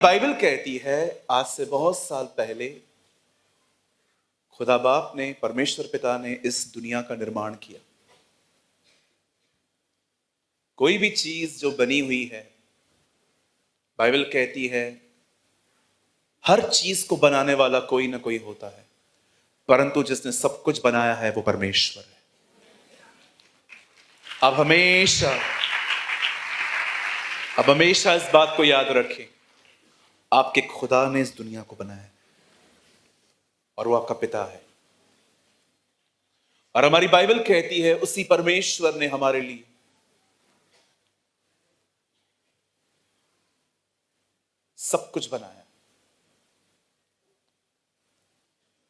Bible कहती है आज से बहुत साल पहले खुदा बाप ने, परमेश्वर पिता ने इस दुनिया का निर्माण किया। कोई भी चीज जो बनी हुई है, बाइबल कहती है हर चीज को बनाने वाला कोई ना कोई होता है, परंतु जिसने सब कुछ बनाया है वो परमेश्वर है। अब हमेशा इस बात को याद रखें, आपके खुदा ने इस दुनिया को बनाया है और वो आपका पिता है। और हमारी बाइबल कहती है उसी परमेश्वर ने हमारे लिए सब कुछ बनाया।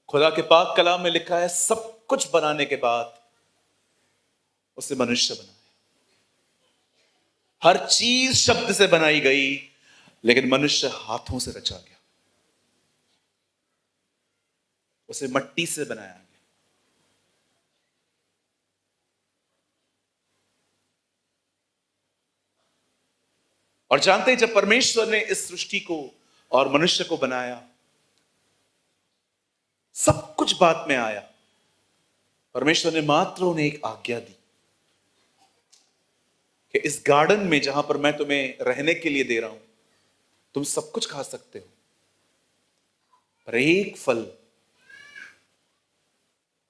खुदा के पाक कलाम में लिखा है सब कुछ बनाने के बाद उसे मनुष्य बनाया। हर चीज शब्द से बनाई गई, लेकिन मनुष्य हाथों से रचा गया, उसे मट्टी से बनाया गया। और जानते हैं जब परमेश्वर ने इस सृष्टि को और मनुष्य को बनाया, सब कुछ बाद में आया। परमेश्वर ने मात्र उन्हें एक आज्ञा दी कि इस गार्डन में जहां पर मैं तुम्हें रहने के लिए दे रहा हूं, तुम सब कुछ खा सकते हो, पर एक फल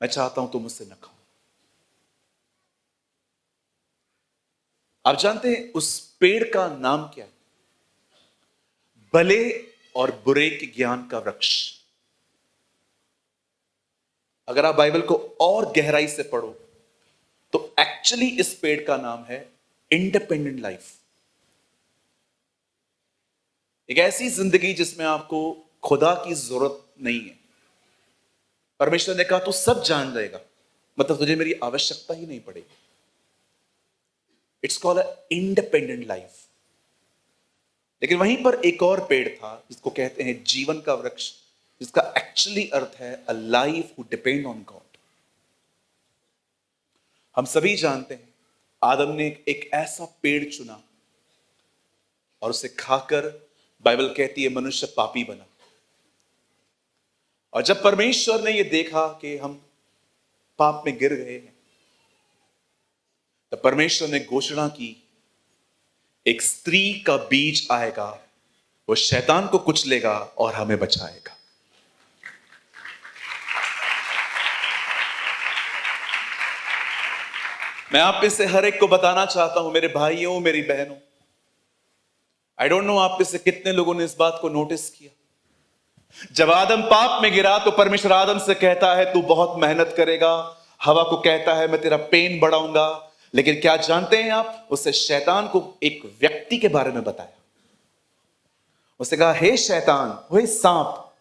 मैं चाहता हूं तुम उससे न खाओ। आप जानते हैं उस पेड़ का नाम क्या है? भले और बुरे के ज्ञान का वृक्ष। अगर आप बाइबल को और गहराई से पढ़ो तो एक्चुअली इस पेड़ का नाम है इंडिपेंडेंट लाइफ। एक ऐसी जिंदगी जिसमें आपको खुदा की जरूरत नहीं है। परमेश्वर ने कहा तू सब जान जाएगा, मतलब तुझे मेरी आवश्यकता ही नहीं पड़ेगी। It's called a independent life. लेकिन वहीं पर एक और पेड़ था जिसको कहते हैं जीवन का वृक्ष, जिसका एक्चुअली अर्थ है a life who depend on God. हम सभी जानते हैं आदम ने एक ऐसा पेड़ चुना और उसे खाकर बाइबल कहती है मनुष्य पापी बना। और जब परमेश्वर ने यह देखा कि हम पाप में गिर गए हैं, तब परमेश्वर ने घोषणा की एक स्त्री का बीज आएगा, वो शैतान को कुचलेगा और हमें बचाएगा। मैं आप में से हर एक को बताना चाहता हूं, मेरे भाइयों, मेरी बहनों, आई डोंट नो आप में से कितने लोगों ने इस बात को नोटिस किया। जब आदम पाप में गिरा तो परमेश्वर आदम से कहता है तू बहुत मेहनत करेगा। हवा को कहता है मैं तेरा पेन बढ़ाऊंगा। लेकिन क्या जानते हैं आप, उससे शैतान को एक व्यक्ति के बारे में बताया। उसने कहा हे शैतान, हे सांप,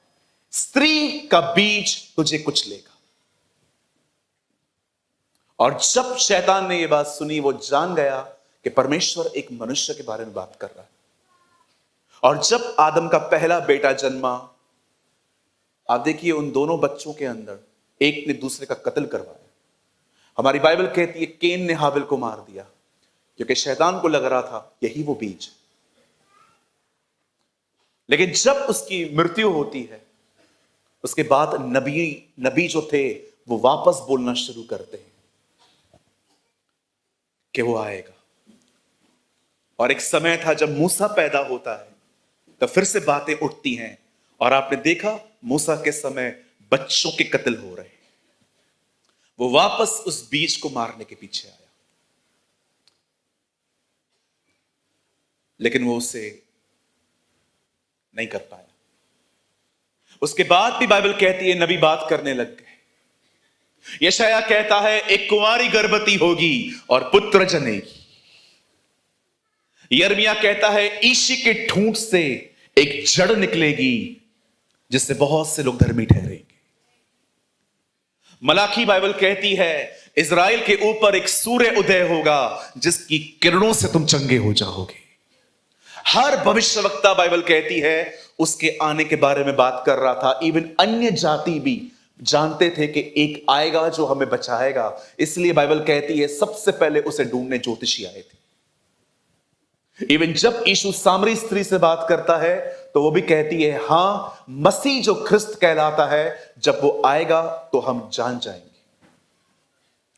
स्त्री का बीज तुझे कुचलेगा। और जब शैतान ने यह बात सुनी, वो जान गया कि परमेश्वर एक मनुष्य के बारे में बात कर रहा है। और जब आदम का पहला बेटा जन्मा, आप देखिए उन दोनों बच्चों के अंदर एक ने दूसरे का कत्ल करवाया। हमारी बाइबल कहती है केन ने हाबिल को मार दिया, क्योंकि शैतान को लग रहा था यही वो बीज। लेकिन जब उसकी मृत्यु होती है, उसके बाद नबी जो थे वो वापस बोलना शुरू करते हैं कि वो आएगा। और एक समय था जब मूसा पैदा होता है, तो फिर से बातें उठती हैं। और आपने देखा मूसा के समय बच्चों के कत्ल हो रहे हैं। वो वापस उस बीज को मारने के पीछे आया, लेकिन वो उसे नहीं कर पाया। उसके बाद भी बाइबल कहती है नबी बात करने लग गए। यशायाह कहता है एक कुंवारी गर्भवती होगी और पुत्र जनेगी। यिर्मयाह कहता है ईशी के ठूंठ से एक जड़ निकलेगी जिससे बहुत से लोग धर्मी ठहरेंगे। मलाकी बाइबल कहती है इज़राइल के ऊपर एक सूर्य उदय होगा जिसकी किरणों से तुम चंगे हो जाओगे। हर भविष्यवक्ता बाइबल कहती है उसके आने के बारे में बात कर रहा था। इवन अन्य जाति भी जानते थे कि एक आएगा जो हमें बचाएगा। इसलिए बाइबल कहती है सबसे पहले उसे ढूंढने ज्योतिषी आए थे। इवन जब यीशु सामरी स्त्री से बात करता है तो वो भी कहती है, हां, मसीह जो ख्रिस्त कहलाता है, जब वो आएगा तो हम जान जाएंगे।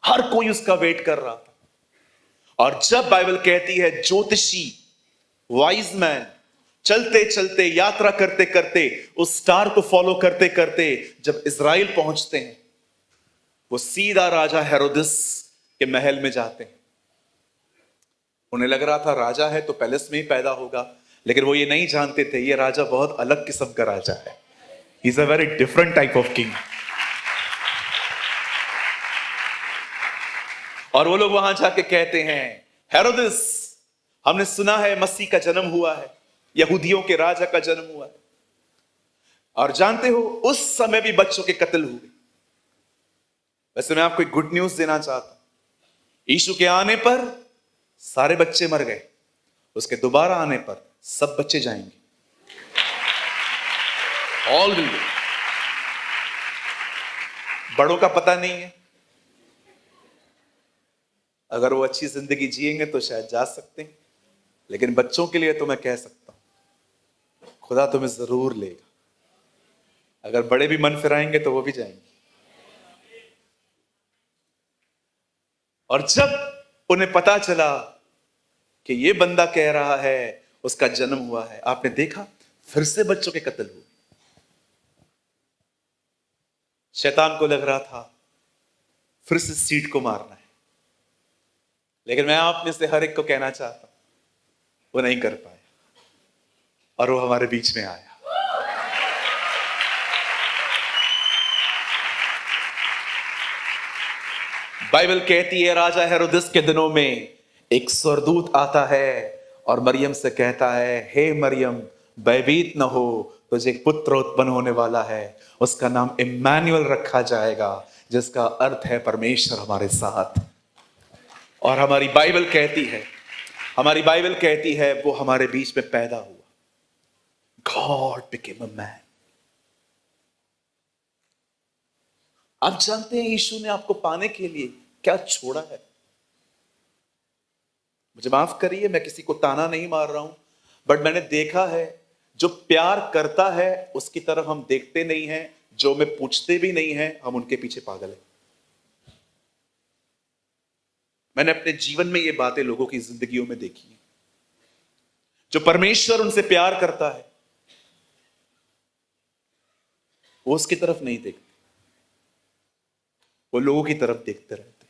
हर कोई उसका वेट कर रहा था। और जब बाइबल कहती है ज्योतिषी, वाइज मैन, चलते चलते, यात्रा करते करते, उस स्टार को फॉलो करते करते जब इज़राइल पहुंचते हैं, वो सीधा राजा हेरोदिस के महल में जाते हैं। उन्हें लग रहा था राजा है तो पैलेस में ही पैदा होगा, लेकिन वो ये नहीं जानते थे ये राजा बहुत अलग किस्म का राजा है। He is a very different type of king. और वो लोग वहां जाके कहते हैं, हेरोदिस, हमने सुना है मसीह का जन्म हुआ है, यहूदियों के राजा का जन्म हुआ है। और जानते हो उस समय भी बच्चों के कत्ल हुए। वैसे मैं आपको एक गुड न्यूज देना चाहता हूं, यीशु के आने पर सारे बच्चे मर गए, उसके दोबारा आने पर सब बच्चे जाएंगे। All will. बड़ों का पता नहीं है, अगर वो अच्छी जिंदगी जिएंगे तो शायद जा सकते हैं, लेकिन बच्चों के लिए तो मैं कह सकता हूं खुदा तुम्हें जरूर लेगा। अगर बड़े भी मन फिराएंगे तो वो भी जाएंगे। और जब उन्हें पता चला कि ये बंदा कह रहा है उसका जन्म हुआ है, आपने देखा फिर से बच्चों के कत्ल हुए। शैतान को लग रहा था फिर से सीट को मारना है, लेकिन मैं आप में से हर एक को कहना चाहता हूं वो नहीं कर पाया, और वो हमारे बीच में आया। बाइबल कहती है राजा हेरोदिस के दिनों में एक स्वर्गदूत आता है और मरियम से कहता है, हे मरियम, भयभीत न हो, तुझे एक पुत्र उत्पन्न होने वाला है, उसका नाम इम्मानुएल रखा जाएगा, जिसका अर्थ है परमेश्वर हमारे साथ। और हमारी बाइबल कहती है वो हमारे बीच में पैदा हुआ। God became a man. आप जानते हैं यीशु ने आपको पाने के लिए क्या छोड़ा है? मुझे माफ करिए, मैं किसी को ताना नहीं मार रहा हूं, बट मैंने देखा है जो प्यार करता है उसकी तरफ हम देखते नहीं हैं, जो हमें पूछते भी नहीं हैं, हम उनके पीछे पागल हैं। मैंने अपने जीवन में ये बातें लोगों की जिंदगियों में देखी है। जो परमेश्वर उनसे प्यार करता है वो उसकी तरफ नहीं देखते, वो लोगों की तरफ देखते रहते।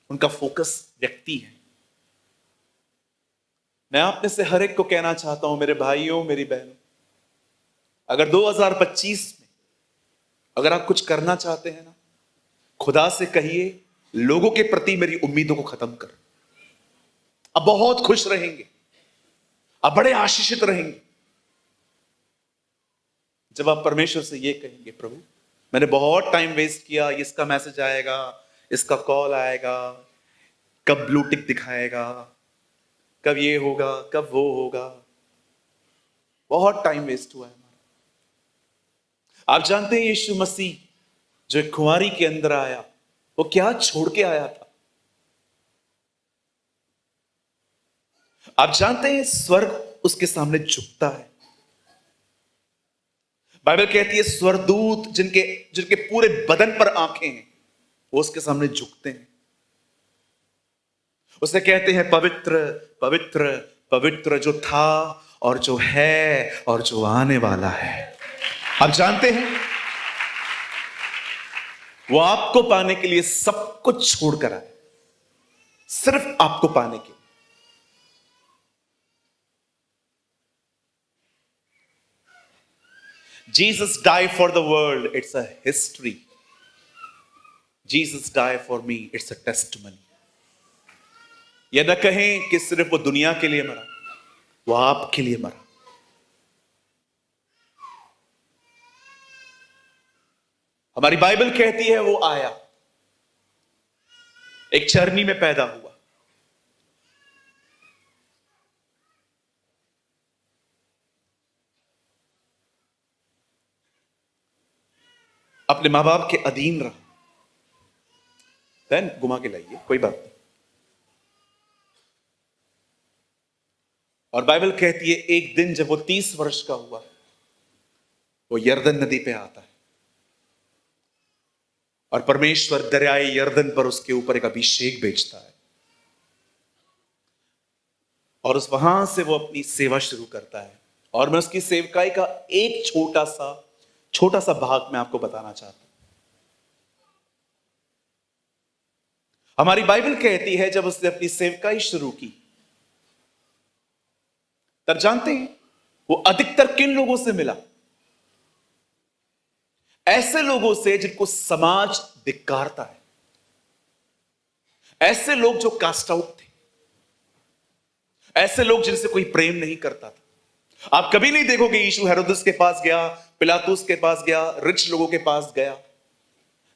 उनका फोकस व्यक्ति है। मैं आप में से हर एक को कहना चाहता हूं, मेरे भाइयों, मेरी बहनों, अगर 2025 में अगर आप कुछ करना चाहते हैं ना, खुदा से कहिए लोगों के प्रति मेरी उम्मीदों को खत्म कर। अब बहुत खुश रहेंगे, अब बड़े आशीषित रहेंगे जब आप परमेश्वर से ये कहेंगे, प्रभु मैंने बहुत टाइम वेस्ट किया, इसका मैसेज आएगा, इसका कॉल आएगा, कब ब्लू टिक दिखाएगा, कब ये होगा, कब वो होगा, बहुत टाइम वेस्ट हुआ है हमारा। आप जानते हैं यीशु मसीह जो एक कुंवारी के अंदर आया, वो क्या छोड़ के आया था? आप जानते हैं स्वर्ग उसके सामने झुकता है। बाइबल कहती है स्वर्गदूत जिनके जिनके पूरे बदन पर आंखें हैं वो उसके सामने झुकते हैं, उसे कहते हैं पवित्र पवित्र पवित्र, जो था और जो है और जो आने वाला है। आप जानते हैं वो आपको पाने के लिए सब कुछ छोड़कर आए, सिर्फ आपको पाने के लिए। Jesus died for the world, it's a history. Jesus died for me, it's a testimony. यह न कहें कि सिर्फ वो दुनिया के लिए मरा, वो आपके लिए मरा। हमारी बाइबल कहती है वो आया, एक चरनी में पैदा हुआ, अपने मां बाप के अधीन रहा। बहन घुमा के लाइए, कोई बात नहीं। और बाइबल कहती है एक दिन जब वो 30 वर्ष का हुआ, वो यरदन नदी पे आता है और परमेश्वर दरियाए यरदन पर उसके ऊपर एक अभिषेक भेजता है और उस वहां से वो अपनी सेवा शुरू करता है। और मैं उसकी सेवकाई का एक छोटा सा भाग मैं आपको बताना चाहता हूं। हमारी बाइबल कहती है जब उसने अपनी सेवकाई शुरू की, तब जानते हैं वो अधिकतर किन लोगों से मिला? ऐसे लोगों से जिनको समाज धिक्कारता है, ऐसे लोग जो कास्ट आउट थे, ऐसे लोग जिनसे कोई प्रेम नहीं करता था। आप कभी नहीं देखोगे यीशु हेरोदेस के पास गया, पिलातुस के पास गया, रिच लोगों के पास गया,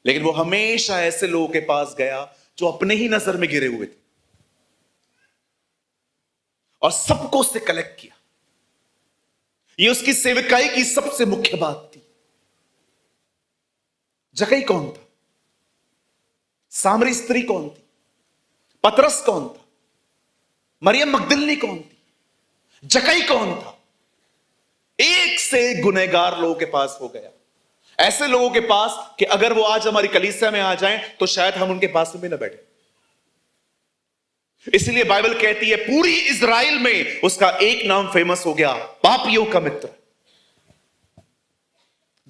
लेकिन वो हमेशा ऐसे लोगों के पास गया जो अपने ही नजर में गिरे हुए थे और सबको उससे कलेक्ट किया। ये उसकी सेवकाई की सबसे मुख्य बात थी। जकई कौन था? सामरी स्त्री कौन थी? पतरस कौन था? मरियम मगदलिनी कौन थी? जकई कौन था? एक से एक गुनहगार लोगों के पास हो गया, ऐसे लोगों के पास कि अगर वो आज हमारी कलीसिया में आ जाएं तो शायद हम उनके पास में भी ना बैठे। इसलिए बाइबल कहती है पूरी इजराइल में उसका एक नाम फेमस हो गया, पापियों का मित्र।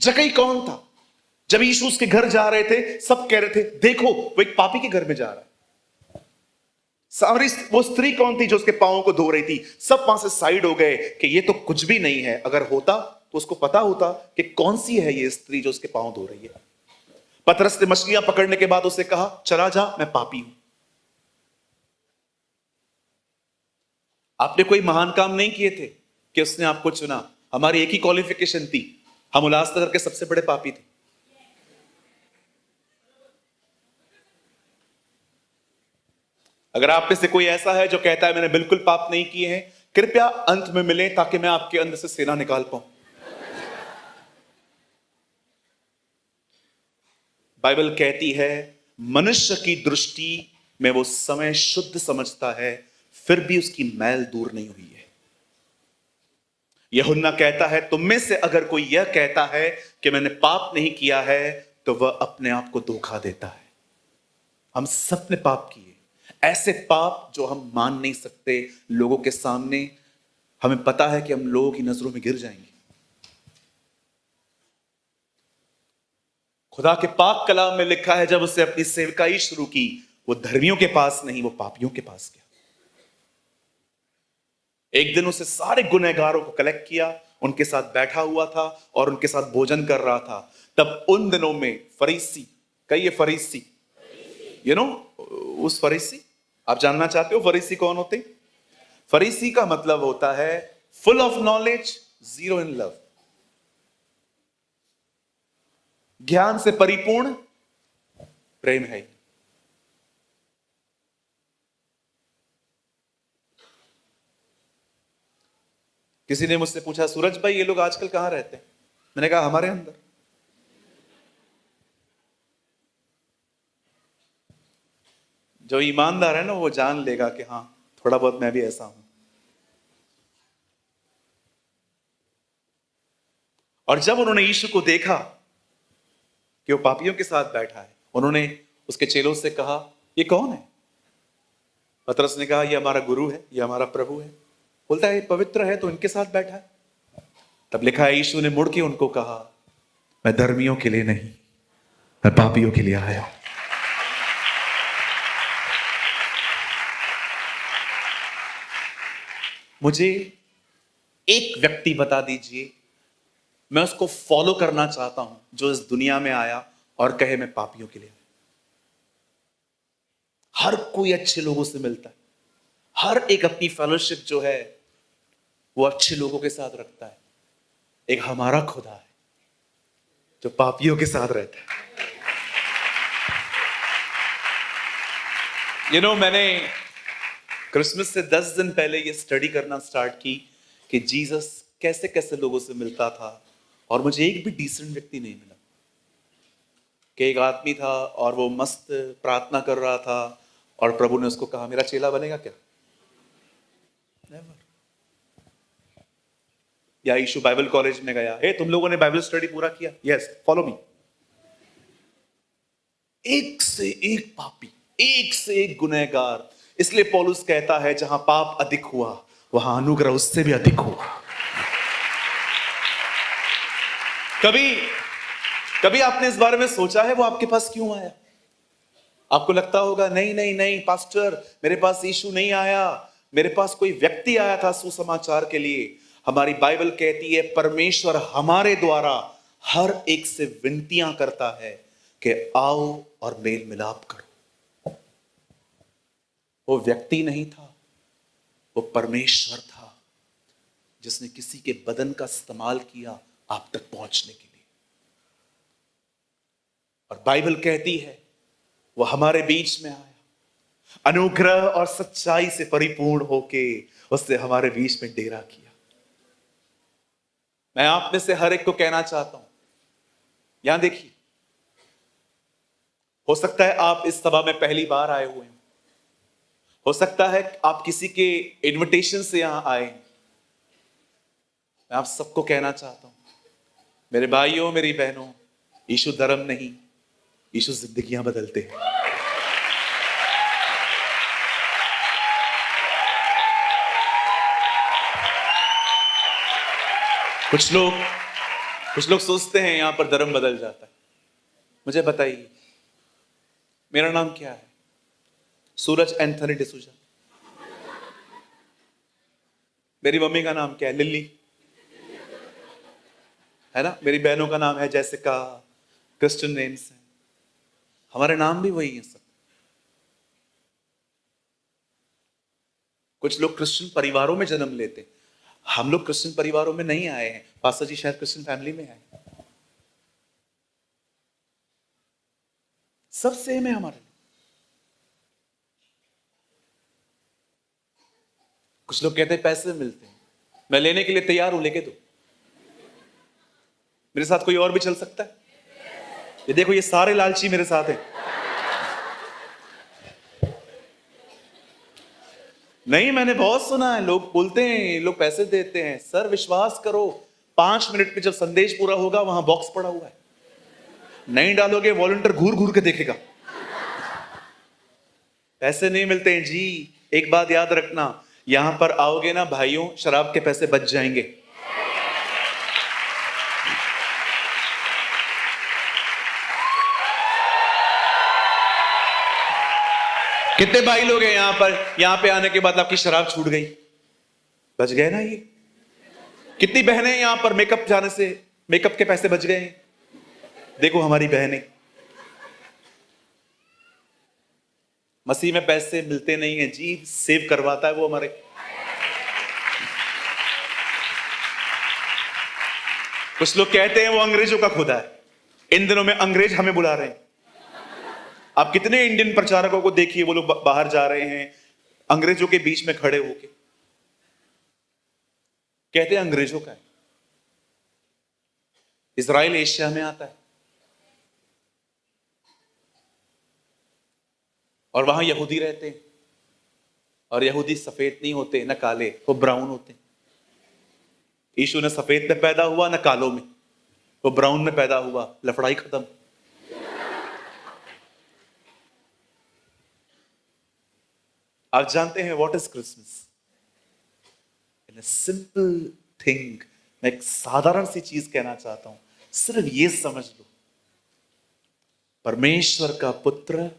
जकई कौन था? जब यीशु उसके घर जा रहे थे, सब कह रहे थे देखो वो एक पापी के घर में जा रहा है। सामरी वो स्त्री कौन थी जो उसके पांवों को धो रही थी? सब वहां से साइड हो गए कि ये तो कुछ भी नहीं है। अगर होता तो उसको पता होता कि कौन सी है ये स्त्री जो उसके पांव धो रही है। पतरस ने मछलियां पकड़ने के बाद उसे कहा चला जा, मैं पापी हूं। आपने कोई महान काम नहीं किए थे कि उसने आपको चुना। हमारी एक ही क्वालिफिकेशन थी, हम उल्लासनगर के सबसे बड़े पापी थे। अगर आप में से कोई ऐसा है जो कहता है मैंने बिल्कुल पाप नहीं किए हैं, कृपया अंत में मिलें ताकि मैं आपके अंदर से सेना निकाल पाऊं। बाइबल कहती है मनुष्य की दृष्टि में वो समय शुद्ध समझता है, फिर भी उसकी मैल दूर नहीं हुई है। यूहन्ना कहता है तुम में से अगर कोई यह कहता है कि मैंने पाप नहीं किया है तो वह अपने आप को धोखा देता है। हम सब ने पाप किए, ऐसे पाप जो हम मान नहीं सकते लोगों के सामने। हमें पता है कि हम लोगों की नजरों में गिर जाएंगे। खुदा के पाक कलाम में लिखा है जब उसने अपनी सेवकाई शुरू की, वो धर्मियों के पास नहीं, वो पापियों के पास गया। एक दिन उसे सारे गुनहगारों को कलेक्ट किया, उनके साथ बैठा हुआ था और उनके साथ भोजन कर रहा था। तब उन दिनों में फरीसी, कहिए फरीसी, उस फरीसी, आप जानना चाहते हो फरीसी कौन होते? फरीसी का मतलब होता है full of knowledge, zero in love. ज्ञान से परिपूर्ण, प्रेम है। किसी ने मुझसे पूछा सूरज भाई ये लोग आजकल कहां रहते हैं? मैंने कहा हमारे अंदर। जो ईमानदार है ना वो जान लेगा कि हाँ थोड़ा बहुत मैं भी ऐसा हूं। और जब उन्होंने यीशु को देखा कि वो पापियों के साथ बैठा है, उन्होंने उसके चेलों से कहा ये कौन है? पतरस ने कहा ये हमारा गुरु है, ये हमारा प्रभु है। बोलता है पवित्र है तो इनके साथ बैठा है। तब लिखा है यीशु ने मुड़ के उनको कहा मैं धर्मियों के लिए नहीं, मैं पापियों के लिए आया हूं। मुझे एक व्यक्ति बता दीजिए, मैं उसको फॉलो करना चाहता हूं जो इस दुनिया में आया और कहे मैं पापियों के लिए। हर कोई अच्छे लोगों से मिलता है, हर एक अपनी फेलोशिप जो है वो अच्छे लोगों के साथ रखता है। एक हमारा खुदा है जो पापियों के साथ रहता है। मैंने क्रिसमस से 10 दिन पहले ये स्टडी करना स्टार्ट की कि जीसस कैसे कैसे लोगों से मिलता था, और मुझे एक भी डिसेंट व्यक्ति नहीं मिला। कि एक आदमी था और वो मस्त प्रार्थना कर रहा था और प्रभु ने उसको कहा मेरा चेला बनेगा क्या? नेवर। या यीशु बाइबल कॉलेज में गया, हे तुम लोगों ने बाइबल स्टडी पूरा किया, यस फॉलो मी। एक से एक पापी, एक से एक गुनहगार। इसलिए पौलुस कहता है जहां पाप अधिक हुआ वहां अनुग्रह उससे भी अधिक हुआ। कभी कभी आपने इस बारे में सोचा है वो आपके पास क्यों आया? आपको लगता होगा नहीं नहीं नहीं पास्टर, मेरे पास यीशु नहीं आया, मेरे पास कोई व्यक्ति आया था सुसमाचार के लिए। हमारी बाइबल कहती है परमेश्वर हमारे द्वारा हर एक से विनतियां करता है कि आओ और मेल मिलाप करो। वो व्यक्ति नहीं था, वो परमेश्वर था जिसने किसी के बदन का इस्तेमाल किया आप तक पहुंचने के लिए। और बाइबल कहती है वो हमारे बीच में आया, अनुग्रह और सच्चाई से परिपूर्ण होके उसने हमारे बीच में डेरा किया। मैं आप में से हर एक को कहना चाहता हूं, यहां देखिए, हो सकता है आप इस सभा में पहली बार आए हुए हैं, हो सकता है आप किसी के इनविटेशन से यहां आए। मैं आप सबको कहना चाहता हूं, मेरे भाइयों मेरी बहनों, यीशु धर्म नहीं, यीशु जिंदगियां बदलते हैं। कुछ लोग सोचते हैं यहां पर धर्म बदल जाता है। मुझे बताइए मेरा नाम क्या है? सूरज एंथनी डिसूजा। मेरी मम्मी का नाम क्या है? लिली, है ना? मेरी बहनों का नाम है जैसिका, क्रिश्चियन नेम्स हैं, हमारे नाम भी वही हैं सब। कुछ लोग क्रिश्चियन परिवारों में जन्म लेते हैं, हम लोग क्रिश्चियन परिवारों में नहीं आए हैं। पास्टर जी शायद क्रिश्चियन फैमिली में आए, सब सेम है हमारे। कुछ लोग कहते हैं पैसे मिलते हैं, मैं लेने के लिए तैयार हूं, लेके दो। मेरे साथ कोई और भी चल सकता है? ये देखो ये सारे लालची मेरे साथ हैं। नहीं, मैंने बहुत सुना है, लोग बोलते हैं लोग पैसे देते हैं। सर विश्वास करो, 5 मिनट में जब संदेश पूरा होगा वहां बॉक्स पड़ा हुआ है, नहीं डालोगे वॉलंटियर घूर घूर के देखेगा। पैसे नहीं मिलते हैं जी। एक बात याद रखना, यहां पर आओगे ना भाइयों, शराब के पैसे बच जाएंगे। कितने भाई लोग हैं यहां पे आने के बाद आपकी शराब छूट गई? बच गए ना ये। कितनी बहनें यहां पर मेकअप जाने से मेकअप के पैसे बच गए? देखो हमारी बहनें। मसीह में पैसे मिलते नहीं है जी, सेव करवाता है वो हमारे। कुछ लोग कहते हैं वो अंग्रेजों का खुदा है। इन दिनों में अंग्रेज हमें बुला रहे हैं। आप कितने इंडियन प्रचारकों को देखिए, वो लोग बाहर जा रहे हैं अंग्रेजों के बीच में खड़े होके कहते हैं अंग्रेजों का है। इजराइल एशिया में आता है और वहां यहूदी रहते हैं, और यहूदी सफेद नहीं होते न काले, वो ब्राउन होते हैं। यीशु ने सफेद में पैदा हुआ न कालों में, वो ब्राउन में पैदा हुआ। लफड़ाई खत्म। आप जानते हैं what is Christmas? In simple thing, मैं एक साधारण सी चीज कहना चाहता हूं, सिर्फ ये समझ लो, परमेश्वर का पुत्र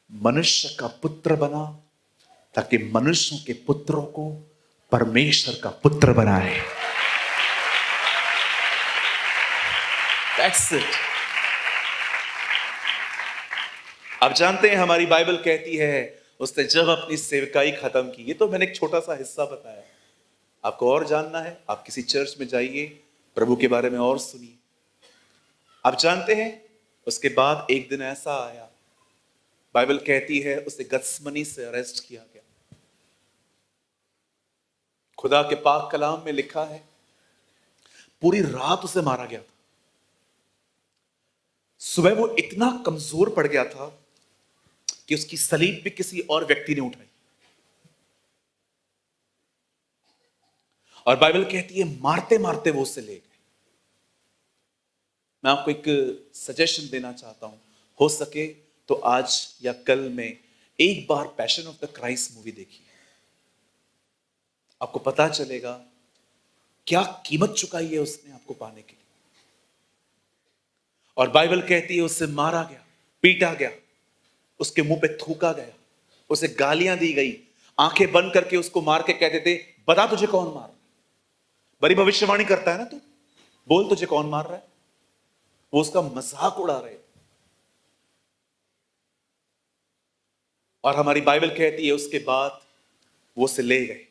मनुष्य का पुत्र बना ताकि मनुष्यों के पुत्रों को परमेश्वर का पुत्र बनाए। That's it. आप जानते हैं हमारी बाइबल कहती है उसने जब अपनी सेवकाई खत्म की, ये तो मैंने एक छोटा सा हिस्सा बताया, आपको और जानना है आप किसी चर्च में जाइए, प्रभु के बारे में और सुनिए। आप जानते हैं उसके बाद एक दिन ऐसा आया, बाइबल कहती है उसे गत्समनी से अरेस्ट किया गया। खुदा के पाक कलाम में लिखा है पूरी रात उसे मारा गया था। सुबह वो इतना कमजोर पड़ गया था कि उसकी सलीब भी किसी और व्यक्ति ने उठाई, और बाइबल कहती है मारते मारते वो उसे ले गए। मैं आपको एक सजेशन देना चाहता हूं, हो सके तो आज या कल में एक बार Passion of the Christ movie देखिए। आपको पता चलेगा क्या कीमत चुकाई है उसने आपको पाने के लिए। और बाइबल कहती है उसे मारा गया, पीटा गया, उसके मुंह पे थूका गया, उसे गालियां दी गई, आंखें बंद करके उसको मार के कहते थे बता तुझे कौन मार रहा है। बड़ी भविष्यवाणी करता है ना तू, बोल तुझे कौन मार रहा है। वो उसका मजाक उड़ा रहे। और हमारी बाइबल कहती है उसके बाद वो उसे ले गए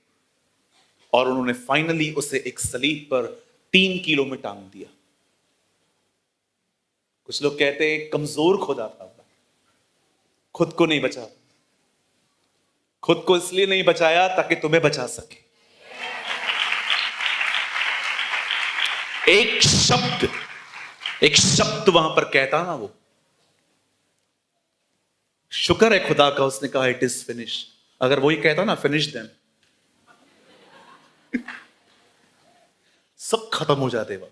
और उन्होंने फाइनली उसे एक सलीब पर 3 किलो में टांग दिया। कुछ लोग कहते हैं कमजोर खुदा था, खुद को नहीं बचा, खुद को इसलिए नहीं बचाया ताकि तुम्हें बचा सके। एक शब्द वहां पर कहता ना, वो शुक्र है खुदा का, उसने कहा इट इज फिनिश। अगर वही कहता ना फिनिश देम, सब खत्म हो जाते वह।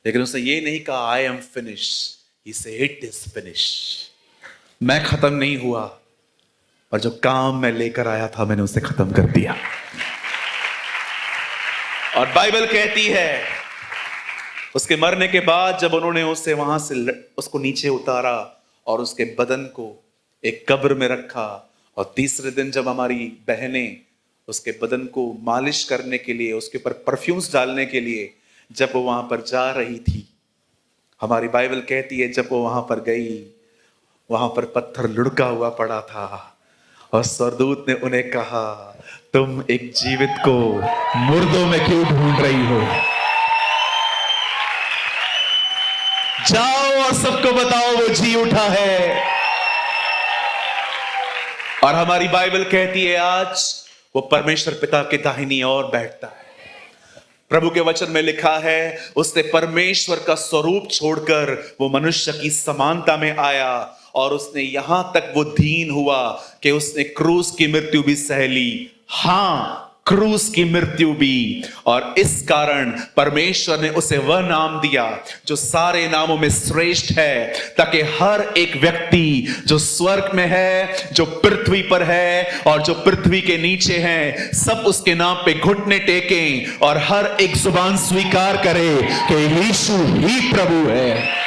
लेकिन उसने ये नहीं कहा I am finish, he said it is finish. मैं खत्म नहीं हुआ, पर जो काम मैं लेकर आया था मैंने उसे खत्म कर दिया। और बाइबल कहती है उसके मरने के बाद जब उन्होंने उसे वहां से उसको नीचे उतारा और उसके बदन को एक कब्र में रखा, और तीसरे दिन जब हमारी बहनें उसके बदन को मालिश करने के लिए, उसके ऊपर परफ्यूम्स डालने के लिए जब वो वहां पर जा रही थी, हमारी बाइबल कहती है जब वो वहां पर गई, वहां पर पत्थर लुढ़का हुआ पड़ा था और स्वर्गदूत ने उन्हें कहा तुम एक जीवित को मुर्दों में क्यों ढूंढ रही हो, जाओ और सबको बताओ वो जी उठा है। और हमारी बाइबल कहती है आज वो परमेश्वर पिता के दाहिनी ओर बैठता है। प्रभु के वचन में लिखा है उसने परमेश्वर का स्वरूप छोड़कर वो मनुष्य की समानता में आया, और उसने यहां तक वो दीन हुआ कि उसने क्रूस की मृत्यु भी सह ली। हां, क्रूस की मृत्यु भी। और इस कारण परमेश्वर ने उसे वह नाम दिया जो सारे नामों में श्रेष्ठ है, ताकि हर एक व्यक्ति जो स्वर्ग में है, जो पृथ्वी पर है और जो पृथ्वी के नीचे है, सब उसके नाम पे घुटने टेकें और हर एक जुबान स्वीकार करे कि यीशु ही प्रभु है।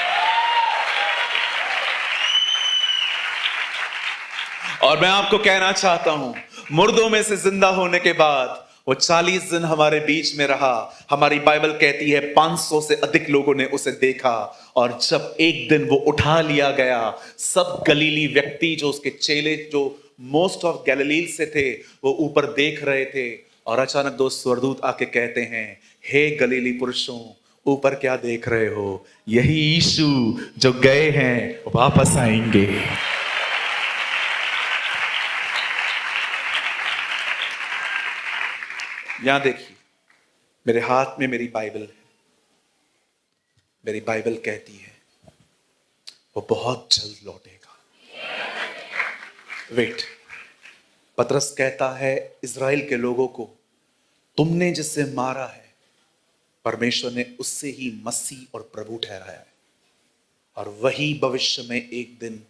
और मैं आपको कहना चाहता हूं, मुर्दों में से जिंदा होने के बाद वो 40 दिन हमारे बीच में रहा। हमारी बाइबल कहती है 500 से अधिक लोगों ने उसे देखा, और जब एक दिन वो उठा लिया गया, सब गलीली व्यक्ति जो उसके चेले, जो मोस्ट ऑफ गैलील से थे, वो ऊपर देख रहे थे। और अचानक दो स्वर्गदूत आके कहते हैं हे गलीली पुरुषों, ऊपर क्या देख रहे हो, यही यीशु जो गए हैं वापस आएंगे। यहां देखिए, मेरे हाथ में मेरी बाइबल है। मेरी बाइबल कहती है वो बहुत जल्द लौटेगा। वेट, पतरस कहता है इजराइल के लोगों को तुमने जिससे मारा है, परमेश्वर ने उससे ही मसीह और प्रभु ठहराया है, और वही भविष्य में एक दिन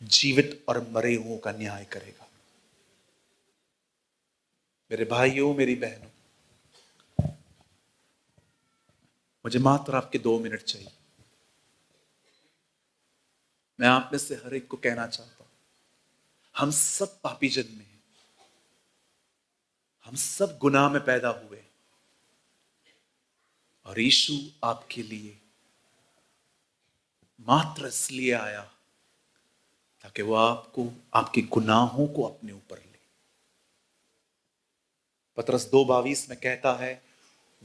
जीवित और मरे हुओं का न्याय करेगा। मेरे भाइयों, मेरी बहनों, मुझे मात्र आपके 2 मिनट चाहिए। मैं आप में से हर एक को कहना चाहता हूं, हम सब पापी जन्मे हैं, हम सब गुनाह में पैदा हुए, और यीशु आपके लिए मात्र इसलिए आया ताकि वो आपको, आपके गुनाहों को अपने ऊपर ले। पतरस 2:22 में कहता है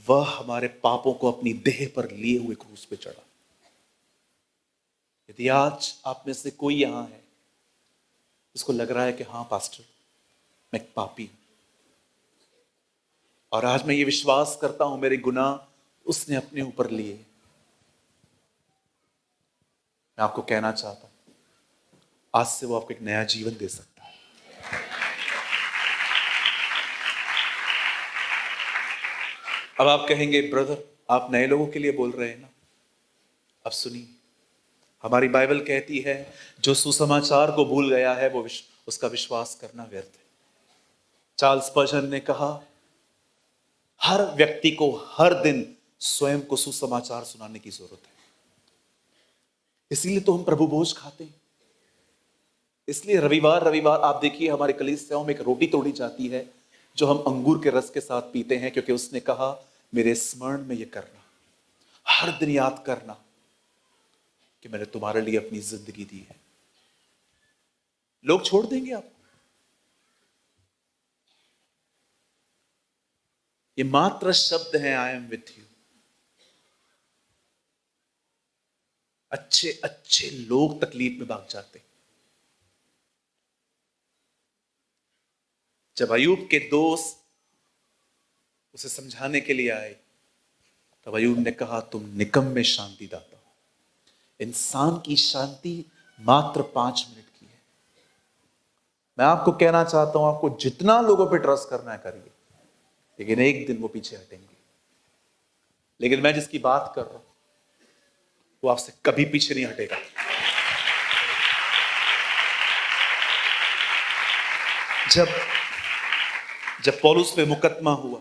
वह हमारे पापों को अपनी देह पर लिए हुए क्रूस पे चढ़ा। यदि आज आप में से कोई यहां है इसको लग रहा है कि हाँ पास्टर, मैं एक पापी हूं, और आज मैं ये विश्वास करता हूं मेरे गुनाह उसने अपने ऊपर लिए, मैं आपको कहना चाहता हूं आज से वो आपको एक नया जीवन दे सकता है। अब आप कहेंगे ब्रदर आप नए लोगों के लिए बोल रहे हैं ना। अब सुनिए, हमारी बाइबल कहती है जो सुसमाचार को भूल गया है वो उसका विश्वास करना व्यर्थ है। चार्ल्स स्पर्जन ने कहा हर व्यक्ति को हर दिन स्वयं को सुसमाचार सुनाने की जरूरत है। इसीलिए तो हम प्रभु भोज खाते हैं। इसलिए रविवार रविवार आप देखिए हमारे कलीसियाओं में एक रोटी तोड़ी जाती है जो हम अंगूर के रस के साथ पीते हैं, क्योंकि उसने कहा मेरे स्मरण में यह करना, हर दिन याद करना कि मैंने तुम्हारे लिए अपनी जिंदगी दी है। लोग छोड़ देंगे आपको। ये मात्र शब्द है आई एम विथ यू। अच्छे अच्छे लोग तकलीफ में भाग जाते। जब अयूब के दोस्त उसे समझाने के लिए आए तब अयूब ने कहा तुम निकम में शांति दाता हो। इंसान की शांति मात्र 5 मिनट की है। मैं आपको कहना चाहता हूं आपको जितना लोगों पे ट्रस्ट करना है करिए, लेकिन एक दिन वो पीछे हटेंगे। लेकिन मैं जिसकी बात कर रहा हूं वो आपसे कभी पीछे नहीं हटेगा। जब पौलुस पे मुकदमा हुआ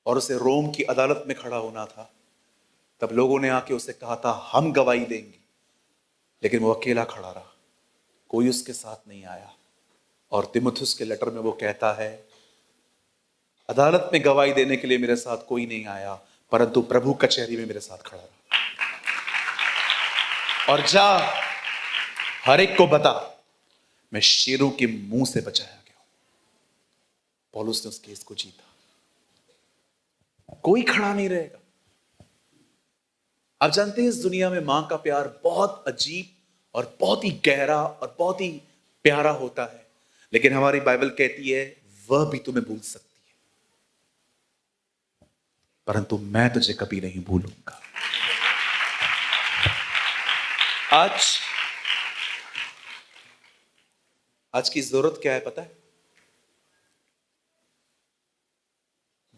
और उसे रोम की अदालत में खड़ा होना था, तब लोगों ने आके उसे कहा था हम गवाही देंगे, लेकिन वो अकेला खड़ा रहा, कोई उसके साथ नहीं आया। और तीमुथियुस के लेटर में वो कहता है अदालत में गवाही देने के लिए मेरे साथ कोई नहीं आया, परंतु प्रभु कचहरी में मेरे साथ खड़ा रहा। और जा हर एक को बता मैं शेरों के मुंह से बचाया गया हूं। पौलुस ने उस केस को जीता। कोई खड़ा नहीं रहेगा। आप जानते हैं इस दुनिया में मां का प्यार बहुत अजीब और बहुत ही गहरा और बहुत ही प्यारा होता है, लेकिन हमारी बाइबल कहती है वह भी तुम्हें भूल सकती है, परंतु मैं तुझे कभी नहीं भूलूंगा। आज की जरूरत क्या है पता है?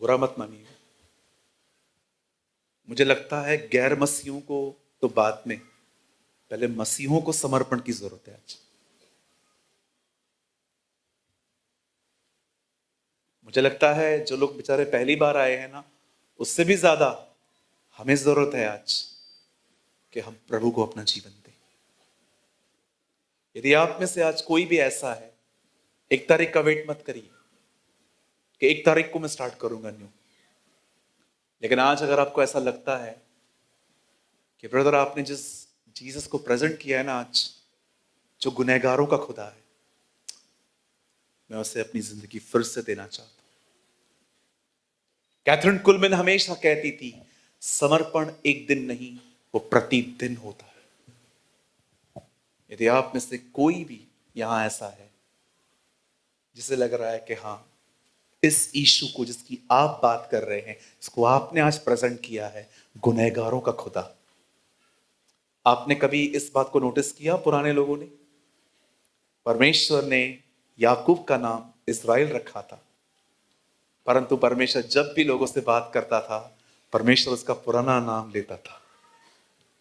बुरा मत मानिए, मुझे लगता है गैर मसीहों को तो बाद में, पहले मसीहों को समर्पण की जरूरत है। आज मुझे लगता है जो लोग बेचारे पहली बार आए हैं ना, उससे भी ज्यादा हमें जरूरत है आज कि हम प्रभु को अपना जीवन दें। यदि आप में से आज कोई भी ऐसा है, 1 तारीख का वेट मत करिए कि 1 तारीख को मैं स्टार्ट करूंगा न्यू। लेकिन आज अगर आपको ऐसा लगता है कि ब्रदर आपने जिस जीसस को प्रेजेंट किया है ना आज, जो गुनहगारों का खुदा है, मैं उसे अपनी जिंदगी फिर से देना चाहता हूं। कैथरीन कुलमैन हमेशा कहती थी समर्पण एक दिन नहीं, वो प्रतिदिन होता है। यदि आप में से कोई भी यहां ऐसा है जिसे लग रहा है कि हां इस यीशु को जिसकी आप बात कर रहे हैं, इसको आपने आज प्रेजेंट किया है, गुनहगारों का खुदा। आपने कभी इस बात को नोटिस किया पुराने लोगों ने? परमेश्वर ने याकूब का नाम इस्राएल रखा था, परंतु परमेश्वर जब भी लोगों से बात करता था परमेश्वर उसका पुराना नाम लेता था।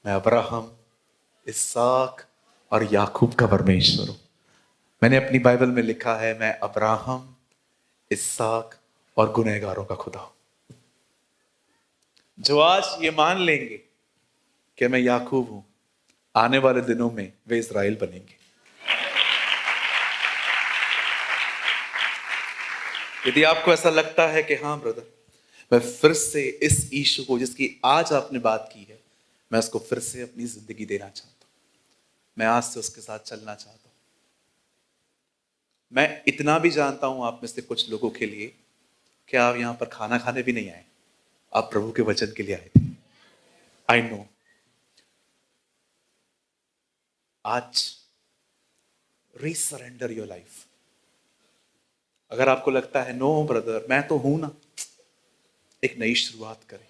मैं अब्राहम, इसहाक और याकूब का परमेश्वर हूं। मैंने अपनी बाइबल में लिखा है मैं अब्राहम, इसहाक और गुनहगारों का खुदा हूं। जो आज ये मान लेंगे कि मैं याकूब हूं, आने वाले दिनों में वे इस्राएल बनेंगे। यदि आपको ऐसा लगता है कि हां ब्रदर मैं फिर से इस यीशु को जिसकी आज आपने बात की है, मैं उसको फिर से अपनी जिंदगी देना चाहता हूं, मैं आज से उसके साथ चलना चाहता हूं। मैं इतना भी जानता हूं आप में से कुछ लोगों के लिए कि आप यहां पर खाना खाने भी नहीं आए, आप प्रभु के वचन के लिए आए थे। I know. आज रीसरेंडर योर लाइफ। अगर आपको लगता है नो ब्रदर मैं तो हूं ना, एक नई शुरुआत करें।